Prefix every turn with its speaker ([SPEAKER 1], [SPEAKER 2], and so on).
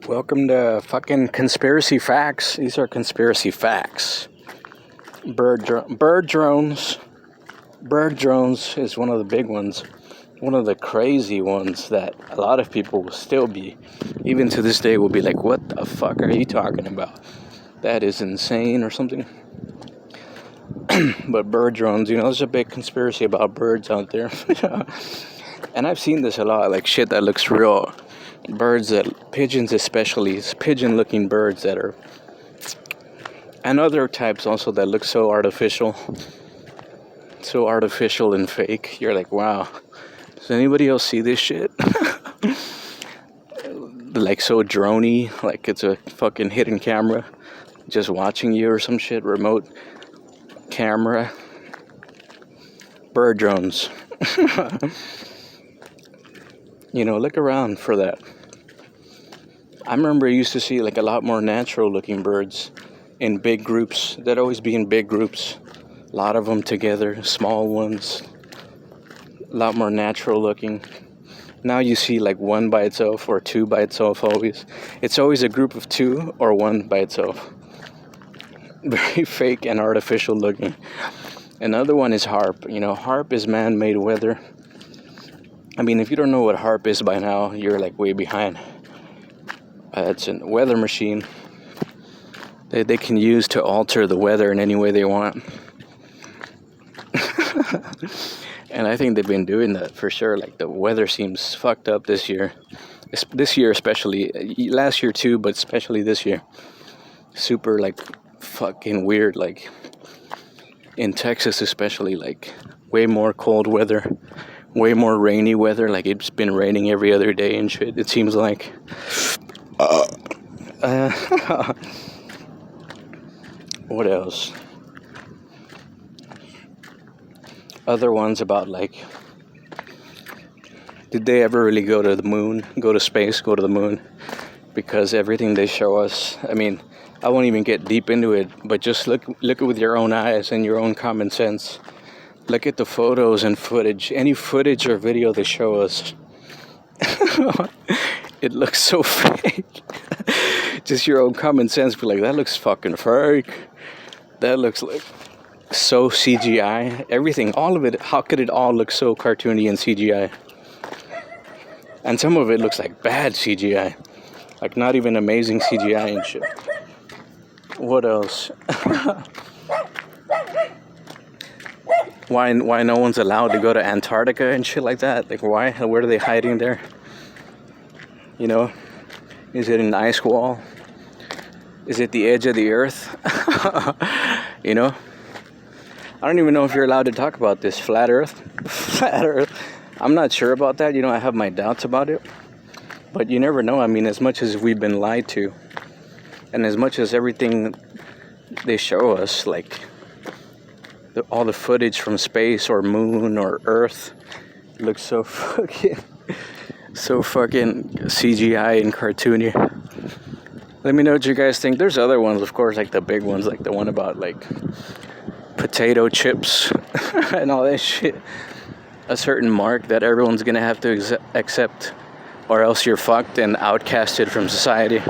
[SPEAKER 1] Welcome to fucking conspiracy facts. These are conspiracy facts. Bird drones. Bird drones is one of the big ones. One of the crazy ones that a lot of people will still be, even to this day, will be like, what the fuck are you talking about? That is insane or something. But bird drones, there's a big conspiracy about birds out there. And I've seen this a lot, like shit that looks real. Pigeons especially, pigeon-looking birds that are, and other types also that look so artificial and fake. You're like, wow, does anybody else see this shit? Like so droney, like it's a fucking hidden camera just watching you or some shit, remote camera. Bird drones. Look around for that. I remember I used to see like a lot more natural looking birds in big groups. They'd always be in big groups. A lot of them together, small ones. A lot more natural looking. Now you see like one by itself or two by itself always. It's always a group of two or one by itself. Very fake and artificial looking. Another one is Haarp. Haarp is man-made weather. I mean, if you don't know what Haarp is by now, you're like way behind. It's a weather machine they can use to alter the weather in any way they want. And I think they've been doing that for sure. Like the weather seems fucked up this year. This year especially. Last year too, but especially this year. Super like fucking weird. Like in Texas especially, like way more cold weather. Way more rainy weather. Like it's been raining every other day and shit. It seems like. What else? Other ones about like, did they ever really go to the moon, go to space, go to the moon? Because everything they show us, I mean, I won't even get deep into it, but just look with your own eyes and your own common sense. Look at the photos and footage, any footage or video they show us. It looks so fake. Just your own common sense be like, that looks fucking fake. That looks like so CGI. Everything, all of it, how could it all look so cartoony and CGI? And some of it looks like bad CGI. Like not even amazing CGI and shit. What else? Why no one's allowed to go to Antarctica and shit like that? Like why? Where are they hiding there? Is it an ice wall? Is it the edge of the earth? I don't even know if you're allowed to talk about this. Flat earth? Flat earth. I'm not sure about that. I have my doubts about it. But you never know. I mean, as much as we've been lied to, and as much as everything they show us, like all the footage from space or moon or earth looks so fucking CGI and cartoony. Let me know what you guys think. There's other ones, of course, like the big ones, like the one about like potato chips and all that shit. A certain mark that everyone's gonna have to accept, or else you're fucked and outcasted from society.